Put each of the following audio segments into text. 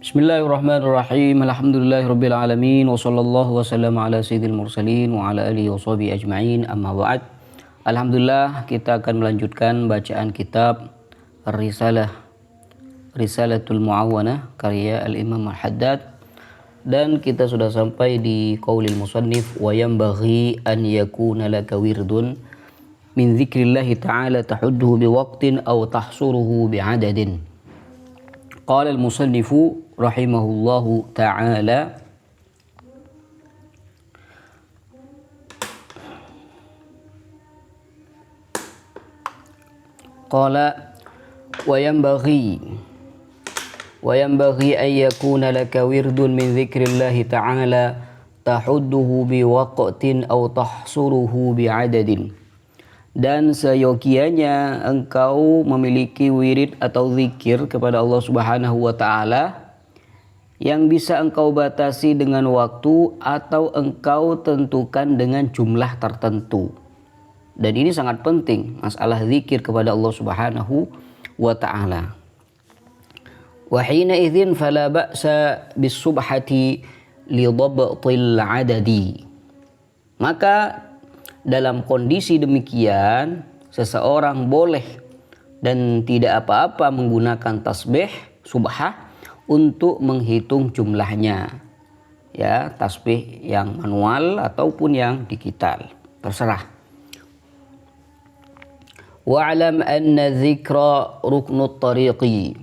Bismillahirrahmanirrahim. Alhamdulillahirabbil alamin wa sallallahu wasallam ala sayyidil mursalin wa ala alihi washabihi ajmain. Amma ba'd. Alhamdulillah, kita akan melanjutkan bacaan kitab Risalatul Mu'awwanah karya Al-Imam Al-Haddad, dan kita sudah sampai di qaulil musannif wa yanbaghi an yakuna laka wirdun min dzikrillahi ta'ala tahudduhu biwaqtin aw tahsuruhu bi'adadin. Qala al-musannifu rahimahullahu ta'ala, qala wa yanbaghi an yakuna laka wirdun min dzikrillahi ta'ala tahudduhu biwaqtin aw tahsuruhu bi'adadin. Dan seyogianya engkau memiliki wirid atau zikir kepada Allah Subhanahu wa ta'ala yang bisa engkau batasi dengan waktu atau engkau tentukan dengan jumlah tertentu. Dan ini sangat penting, masalah zikir kepada Allah Subhanahu wa ta'ala. Wa hina idzin fala ba'sa bis-subhati li dhabtil adadi. Maka dalam kondisi demikian, seseorang boleh dan tidak apa-apa menggunakan tasbih subhah untuk menghitung jumlahnya. Ya, tasbih yang manual ataupun yang digital, terserah. Wa'lam anna dzikra ruknut tariqi.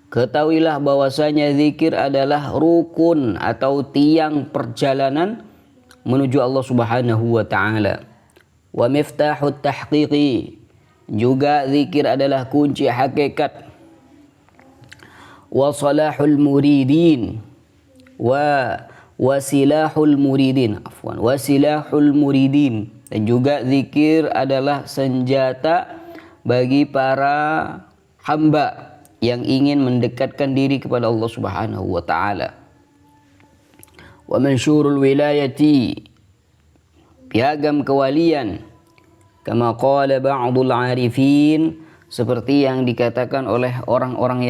Ketahuilah bahwasanya zikir adalah rukun atau tiang perjalanan menuju Allah Subhanahu wa ta'ala. Wa miftahut tahqiqi, juga zikir adalah kunci hakikat. Wa salahul muridin wa silahul muridin, dan juga zikir adalah senjata bagi para hamba yang ingin mendekatkan diri kepada Allah Subhanahu wa ta'ala. Wa mansyurul wilayati, piagam kewalian, kama qala ba'dul arifin, seperti yang dikatakan oleh orang-orang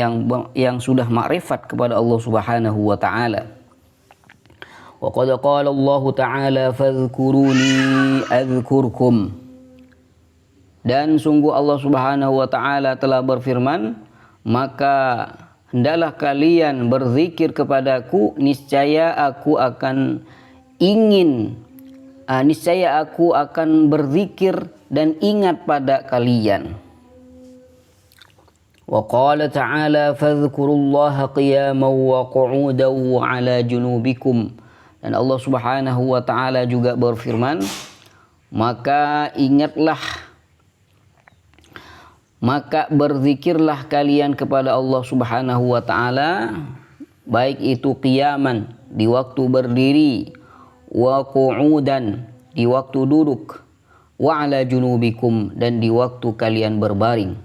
yang sudah makrifat kepada Allah Subhanahu wa ta'ala. Wa qad qala Allah ta'ala fadhkuruni adzkurkum, dan sungguh Allah Subhanahu wa ta'ala telah berfirman, maka hendaklah kalian berzikir kepadaku, niscaya aku akan berzikir dan ingat pada kalian. Wa qala ta'ala fadhkurullaha qiyaman wa qu'udan wa 'ala junubikum, dan Allah Subhanahu wa ta'ala juga berfirman, maka berzikirlah kalian kepada Allah Subhanahu wa ta'ala, baik itu qiyaman, di waktu berdiri, wa qu'udan, di waktu duduk, wa ala junubikum, dan di waktu kalian berbaring.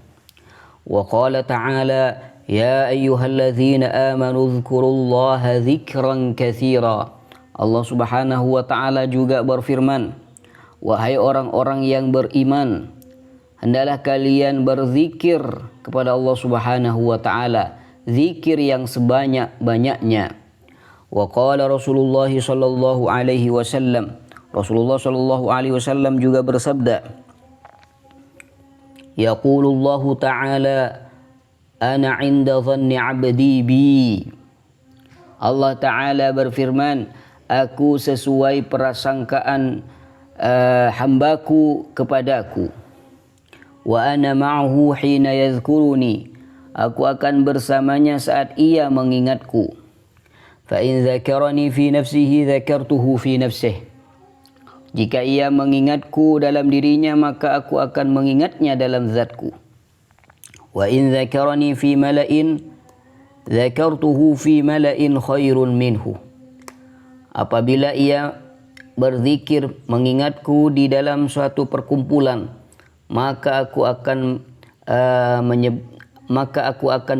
Wa qala ta'ala ya ayyuhalladzina amanu dzkurullaha dzikran katsira. Allah Subhanahu wa ta'ala juga berfirman, wahai orang-orang yang beriman, hendaklah kalian berzikir kepada Allah Subhanahu wa ta'ala, zikir yang sebanyak-banyaknya. Wa qala Rasulullah sallallahu alaihi wasallam, Rasulullah sallallahu alaihi wasallam juga bersabda, yaqulullahu ta'ala ana 'inda dhanni 'abdi bi. Allah ta'ala berfirman, aku sesuai prasangkaan hambaku kepadaku. Wa ana ma'ahu hina yadhkuruni, aku akan bersamanya saat ia mengingatku. Fa in dzakarani fi nafsihi dzakartuhu fi nafsihi, jika ia mengingatku dalam dirinya, maka aku akan mengingatnya dalam zatku. Wa in dzakarani fi mala'in dzakartuhu fi mala'in khairun minhu, apabila ia berzikir mengingatku di dalam suatu perkumpulan, maka aku akan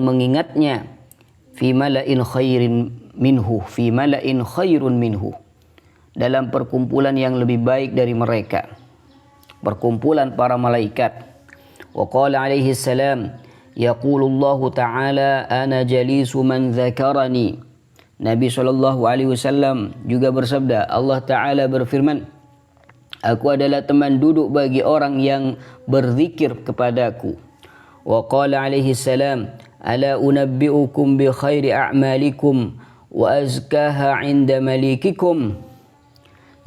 mengingatnya fi mala'in khairun minhu, dalam perkumpulan yang lebih baik dari mereka, perkumpulan para malaikat. Wa qala alaihi salam Yaqulullahu ta'ala ana jalisu man dzakarani. Nabi SAW juga bersabda, Allah Ta'ala berfirman, aku adalah teman duduk bagi orang yang berzikir kepadaku. Wa qala alaihi salam, ala unabbi'ukum bi khairi a'malikum wa azkaha 'inda malikikum.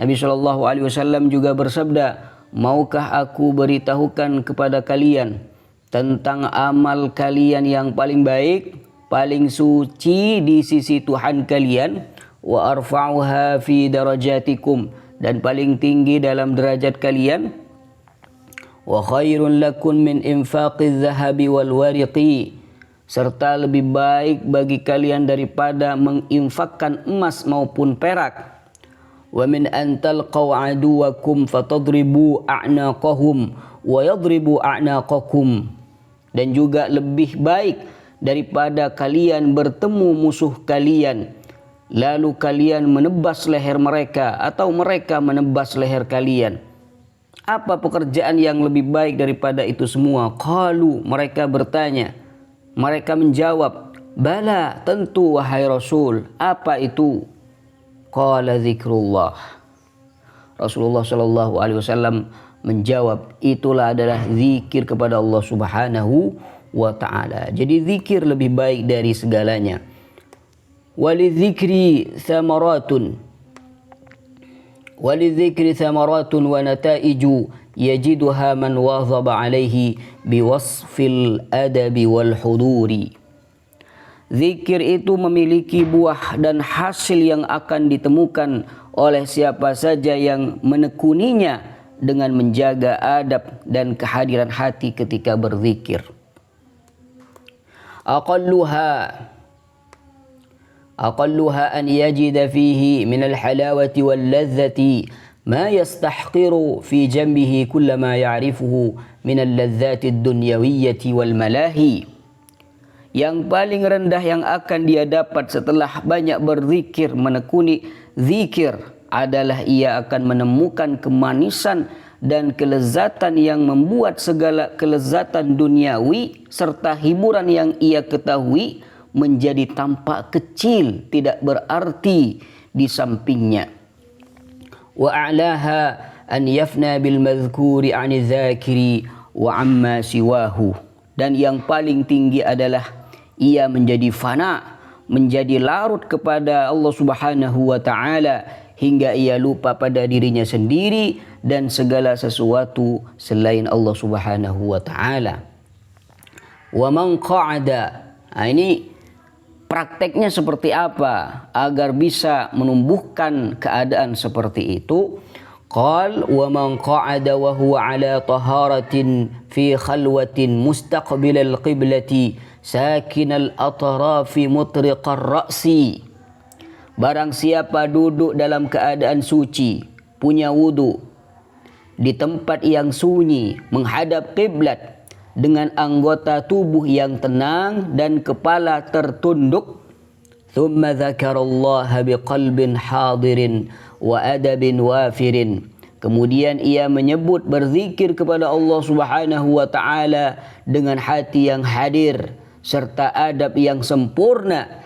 Nabi SAW juga bersabda, maukah aku beritahukan kepada kalian tentang amal kalian yang paling baik, paling suci di sisi Tuhan kalian, wa arfa'uha fi darajatikum, dan paling tinggi dalam derajat kalian, wa khairun lakum min infaqiz zahabi wal wariqi, serta lebih baik bagi kalian daripada menginfakkan emas maupun perak, wa min an talqaw aduwakum fatadribu a'naqahum wa yadribu a'naqakum, dan juga lebih baik daripada kalian bertemu musuh kalian, lalu kalian menebas leher mereka atau mereka menebas leher kalian. Apa pekerjaan yang lebih baik daripada itu semua? Qalu, mereka bertanya. Mereka menjawab, bala, tentu wahai Rasul. Apa itu? Qala zikrullah. Rasulullah SAW menjawab, itulah adalah zikir kepada Allah Subhanahu wa ta'ala. Jadi zikir lebih baik dari segalanya. Walidzikri thamaratun wa nataiju yajiduha man wazaba alaihi biwasfil adabi wal huduri. Zikir itu memiliki buah dan hasil yang akan ditemukan oleh siapa saja yang menekuninya dengan menjaga adab dan kehadiran hati ketika berzikir. Aqalluha an yajida fihi min al-halawati wal-ladzati ma yastahqiru fi jambihi kulla ma ya'rifuhu min al-ladzati ad-dunyawiyyati wal-malahi. Yang paling rendah yang akan dia dapat setelah banyak berzikir, menekuni zikir, adalah ia akan menemukan kemanisan dan kelezatan yang membuat segala kelezatan duniawi serta hiburan yang ia ketahui menjadi tampak kecil, tidak berarti di sampingnya. Wa a'laha an yafna bil madhkuri 'ani dzakiri wa 'amma siwahu. Dan yang paling tinggi adalah ia menjadi fana, menjadi larut kepada Allah Subhanahu wa ta'ala hingga ia lupa pada dirinya sendiri dan segala sesuatu selain Allah Subhanahu wa ta'ala. Wa man qa'ada, ini prakteknya seperti apa agar bisa menumbuhkan keadaan seperti itu? Qal wa man qa'ada wa huwa ala taharatin fi khalwatin mustaqbilal qiblati sakinal atrafi mutriqar ra'si. Barang siapa duduk dalam keadaan suci, punya wudu, di tempat yang sunyi, menghadap kiblat, dengan anggota tubuh yang tenang dan kepala tertunduk, thumma dzakarallaha biqalbin hadirin wa adabin wafirin. Kemudian ia menyebut berzikir kepada Allah Subhanahu wa ta'ala dengan hati yang hadir serta adab yang sempurna.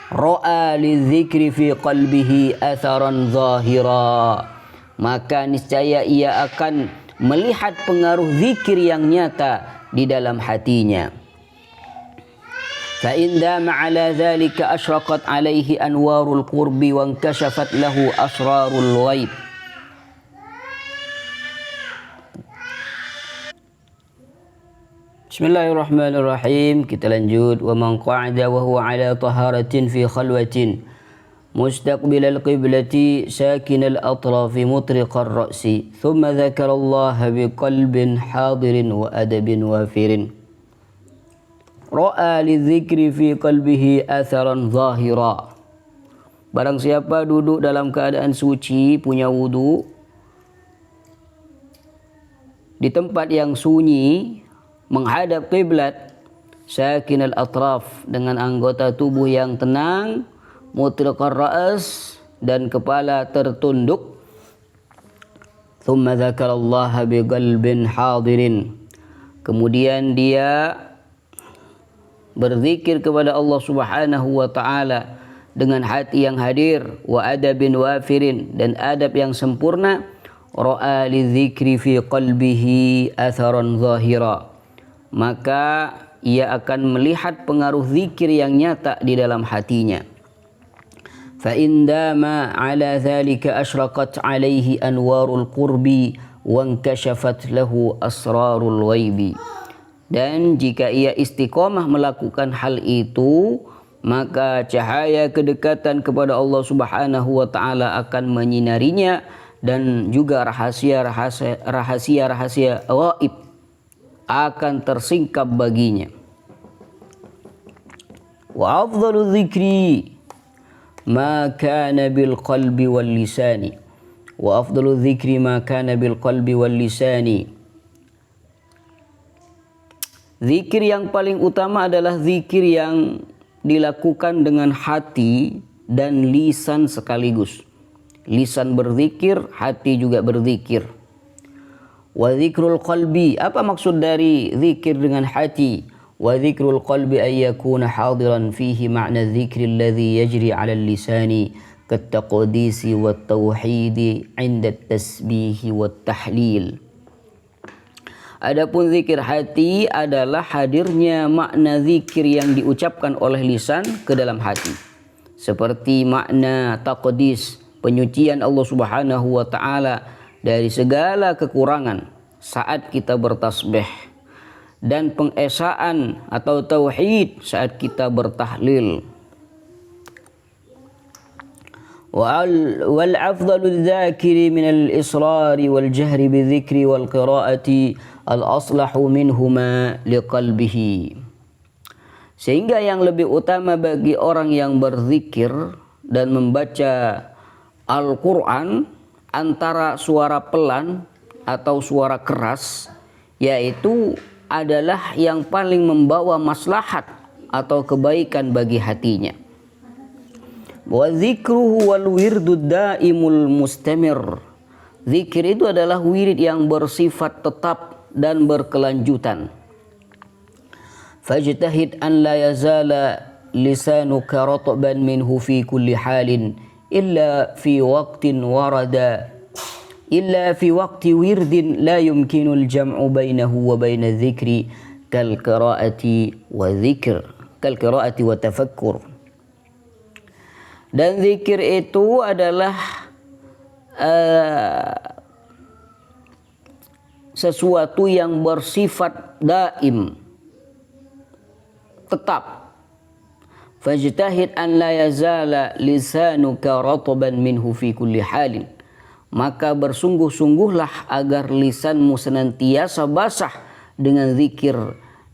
Ra'a lidzikri fi qalbihi atharan zahira, maka niscaya ia akan melihat pengaruh zikir yang nyata di dalam hatinya. Fa in dama ala dzalika asyraqat alaihi anwarul qurbi wa inkashafat lahu asrarul ghaib. Bismillahirrahmanirrahim. Kita lanjut. Wa man qa'ada wa huwa ala taharatin fi khalwatin mustaqbilal qiblati sakinal atrafi mutriqar ra'si thumma dzakarallaha biqalbin hadirin wa adabin wafirin. Ra'a lidzikri fi qalbihi atharan zahira. Barang siapa duduk dalam keadaan suci, punya wudu, di tempat yang sunyi, menghadap kiblat, sakinal atraf, dengan anggota tubuh yang tenang, mutriqar ra's, dan kepala tertunduk. Thumma dzakarallaha biqalbin hadirin. Kemudian dia berzikir kepada Allah Subhanahu wa taala dengan hati yang hadir, wa adabin wafirin, dan adab yang sempurna, ra'a lidzikri fi qalbihi atharan zahira, maka ia akan melihat pengaruh zikir yang nyata di dalam hatinya. Fa in dama ala dzalika asyraqat alaihi anwarul qurbi wa inkashafat lahu asrarul ghaibi. Dan jika ia istiqomah melakukan hal itu, maka cahaya kedekatan kepada Allah Subhanahu wa taala akan menyinarinya, dan juga rahasia-rahasia gaib akan tersingkap baginya. Wa afdalu dzikri ma kana bil qalbi wal lisani. Wa afdalu dzikri ma kana bil qalbi wal lisani. Zikir yang paling utama adalah zikir yang dilakukan dengan hati dan lisan sekaligus. Lisan berzikir, hati juga berzikir. Wa dzikrul qalbi, apa maksud dari zikir dengan hati? Wa dzikrul qalbi ay yakuna hadiran fihi ma'na dzikri alladhi yajri 'ala al-lisani kat-taqdisi wat-tauhid 'inda at-tasbih wat-tahlil. Adapun zikir hati adalah hadirnya makna zikir yang diucapkan oleh lisan ke dalam hati, seperti makna taqdis, penyucian Allah Subhanahu wa taala dari segala kekurangan saat kita bertasbih, dan pengesaan atau tauhid saat kita bertahlil. Wal afdalu dzakiri min al-israri wal jahri bidzikri wal qiraati al aslahu minhuma liqalbihi. Sehingga yang lebih utama bagi orang yang berzikir dan membaca Al-Quran antara suara pelan atau suara keras, yaitu adalah yang paling membawa maslahat atau kebaikan bagi hatinya. Wa dzikruhu wal wirdud daimul mustamir. Zikir itu adalah wirid yang bersifat tetap dan berkelanjutan. Fajtahid an la yazala lisanuka ratban minhu fi kulli halin illa fi waqtin warada illa fi waqti wirdin la yumkinu al-jam'u bainahu wa baina dzikri kal qiraati wa tafakkur. Dan zikir itu adalah sesuatu yang bersifat daim, tetap. Fajtahid an la yazala lisanuka ratban minhu fi kulli halin. Maka bersungguh-sungguhlah agar lisanmu senantiasa basah dengan zikir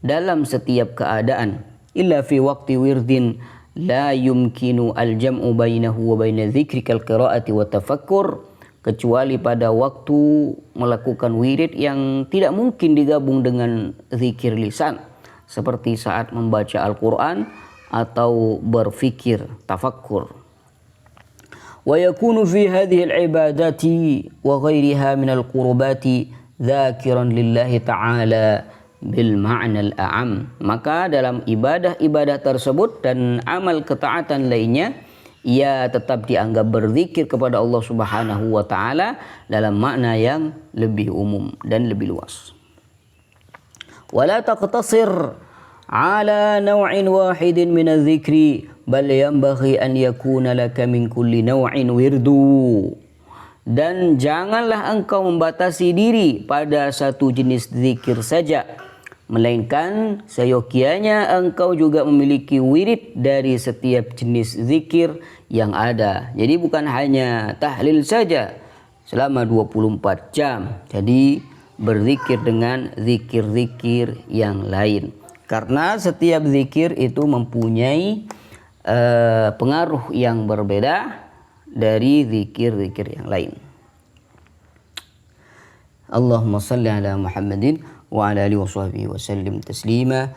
dalam setiap keadaan. Illa fi waqti wirdin la yumkinu al-jam'u bainahu wa baina dzikri kal qiraati wa tafakkur, kecuali pada waktu melakukan wirid yang tidak mungkin digabung dengan zikir lisan, seperti saat membaca Al-Quran atau berfikir, tafakkur. Wa yakunu fi hadhihi al-ibadati wa ghairiha min al-qurbati dzakiran lillahi ta'ala bil ma'na al-a'am. Maka dalam ibadah-ibadah tersebut dan amal ketaatan lainnya, ia tetap dianggap berzikir kepada Allah Subhanahu wa taala dalam makna yang lebih umum dan lebih luas. Wala taqtasir ala naw'in wahidin min adh-dhikri bal yanbaghi an yakuna laka min kulli naw'in wirdu. Dan janganlah engkau membatasi diri pada satu jenis zikir saja, melainkan seyogianya engkau juga memiliki wirid dari setiap jenis zikir yang ada. Jadi bukan hanya tahlil saja selama 24 jam. Jadi berzikir dengan zikir-zikir yang lain. Karena setiap zikir itu mempunyai pengaruh yang berbeda dari zikir-zikir yang lain. Allahumma salli ala Muhammadin wa ala alihi wa sahbihi wa sallim taslima.